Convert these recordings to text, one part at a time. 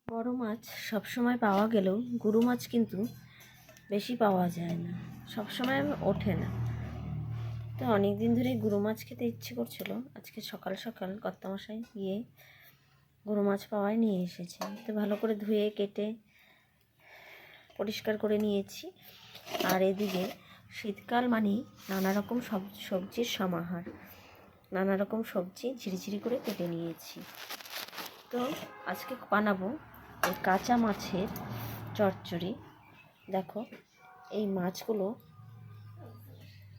বড় মাছ সবসময় পাওয়া গেলেও গুরু মাছ কিন্তু বেশি পাওয়া যায় না, সবসময় ওঠে না। তো অনেক দিন ধরেই গুরু মাছ খেতে ইচ্ছে করছিল। আজকে সকাল সকাল কর্তামশাই গিয়ে গুরু মাছ পাওয়ায় নিয়ে এসেছে। তো ভালো করে ধুয়ে কেটে পরিষ্কার করে নিয়েছি। আর এদিকে শীতকাল মানেই নানা রকম সবজির সমাহার, নানা রকম সবজি ঝিরিঝিরি করে কেটে নিয়েছি। তো আজকে বানাবো এই কাঁচা মাছের চচ্চড়ি। দেখো, এই মাছগুলো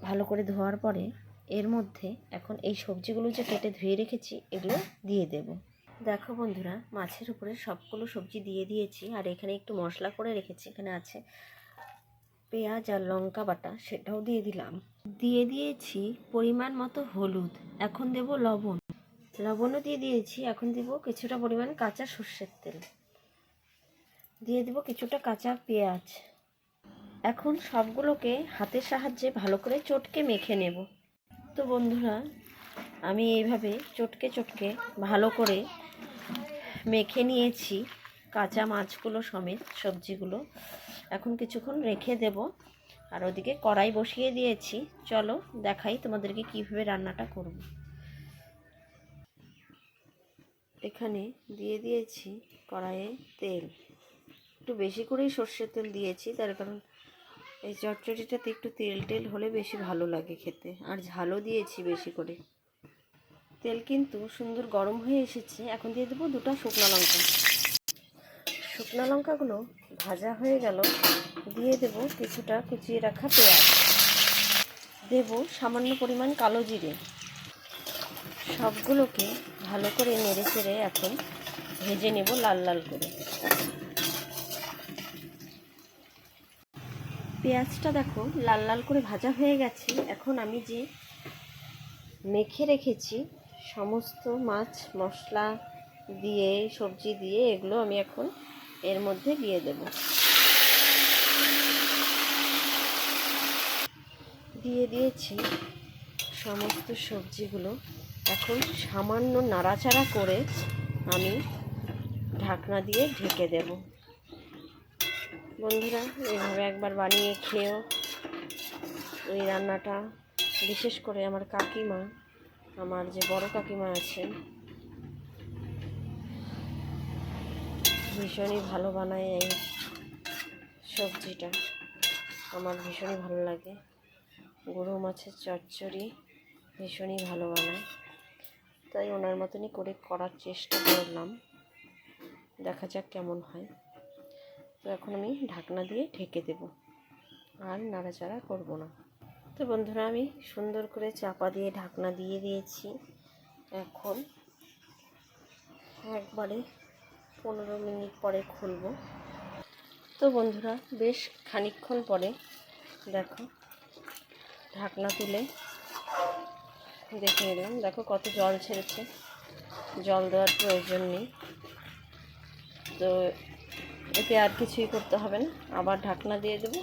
ভালো করে ধোয়ার পরে এর মধ্যে এখন এই সবজিগুলো যে কেটে ধুয়ে রেখেছি এগুলো দিয়ে দেব। দেখো বন্ধুরা, মাছের উপরে সবগুলো সবজি দিয়ে দিয়েছি। আর এখানে একটু মশলা করে রেখেছি, এখানে আছে পেঁয়াজ আর লঙ্কা বাটা, সেটাও দিয়ে দিলাম। দিয়ে দিয়েছি পরিমাণ মতো হলুদ। এখন দেব লবণও দিয়ে দিয়েছি। এখন দেব কিছুটা পরিমাণ কাঁচা সর্ষের তেল, দিয়ে দেব কিছুটা কাঁচা পেঁয়াজ। এখন সবগুলোকে হাতের সাহায্যে ভালো করে চটকে মেখে নেব। তো বন্ধুরা, আমি এইভাবে চটকে ভালো করে মেখে নিয়েছি কাঁচা মাছগুলো সমেত সবজিগুলো। এখন কিছুক্ষণ রেখে দেব। আর ওদিকে কড়াই বসিয়ে দিয়েছি। চলো দেখাই তোমাদেরকে কীভাবে রান্নাটা করব। এখানে দিয়ে দিয়েছি কড়াইয়ে তেল, একটু বেশি করেই সর্ষের তেল দিয়েছি, তার কারণ এই চচ্চড়িটাতে একটু তেল হলে বেশি ভালো লাগে খেতে। আর ঝালও দিয়েছি বেশি করে। তেল কিন্তু সুন্দর গরম হয়ে এসেছে। এখন দিয়ে দেবো দুটো শুকনো লঙ্কা। শুকনো লঙ্কাগুলো ভাজা হয়ে গেল। দিয়ে দেব কিছুটা কুচিয়ে রাখা পেঁয়াজ, দেব সামান্য পরিমাণ কালো জিরে। সবগুলোকে ভালো করে নেড়ে চেড়ে এখন ভেজে নেব লাল লাল করে। পেঁয়াজটা দেখো লাল লাল করে ভাজা হয়ে গেছে। এখন আমি যে মেখে রেখেছি সমস্ত মাছ মশলা দিয়ে সবজি দিয়ে, এগুলো আমি এখন এর মধ্যে দিয়ে দেব। দিয়ে দিয়েছি সমস্ত সবজিগুলো। এখন সামান্য নাড়াচাড়া করে আমি ঢাকনা দিয়ে ঢেকে দেব। বন্ধুরা, এইভাবে একবার বানিয়ে খেয়েও। এই রান্নাটা বিশেষ করে আমার কাকিমা, আমার যে বড় কাকিমা আছেন, ভীষণই ভালো বানায় এই সবজিটা। আমার ভীষণই ভালো লাগে। গুঁড়ো মাছের চচ্চড়ি ভীষণই ভালো বানায়, তাই ওনার মতনই করার চেষ্টা করলাম। দেখা যাক কেমন হয়। তো এখন আমি ঢাকনা দিয়ে ঢেকে দেব, আর নাড়াচাড়া করব না। তো বন্ধুরা, আমি সুন্দর করে চাপা দিয়ে ঢাকনা দিয়ে দিয়েছি। এখন একবারে 15 মিনিট পরে খুলব। তো বন্ধুরা, বেশ খানিকক্ষণ পরে দেখো ঢাকনা তুলে দেখে নিলাম। দেখো কত জল ছেড়েছে। জল দেওয়ার প্রয়োজন নেই। তো এতে আর কিছুই করতে হবে না। আবার ঢাকনা দিয়ে দেবো।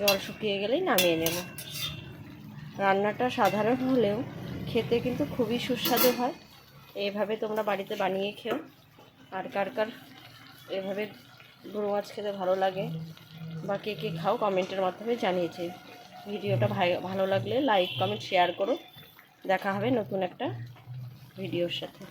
জল শুকিয়ে গেলেই নামিয়ে নেব। রান্নাটা সাধারণ হলেও খেতে কিন্তু খুবই সুস্বাদু হয়। এইভাবে তোমরা বাড়িতে বানিয়ে খেও। আর কার কার এভাবে গুঁড়ো মাছ খেতে ভালো লাগে বা কে কে খাও, কমেন্টের মাধ্যমে জানিয়েছে। ভিডিওটা ভালো লাগলে লাইক কমেন্ট শেয়ার করো। দেখা হবে নতুন একটা ভিডিওর সাথে।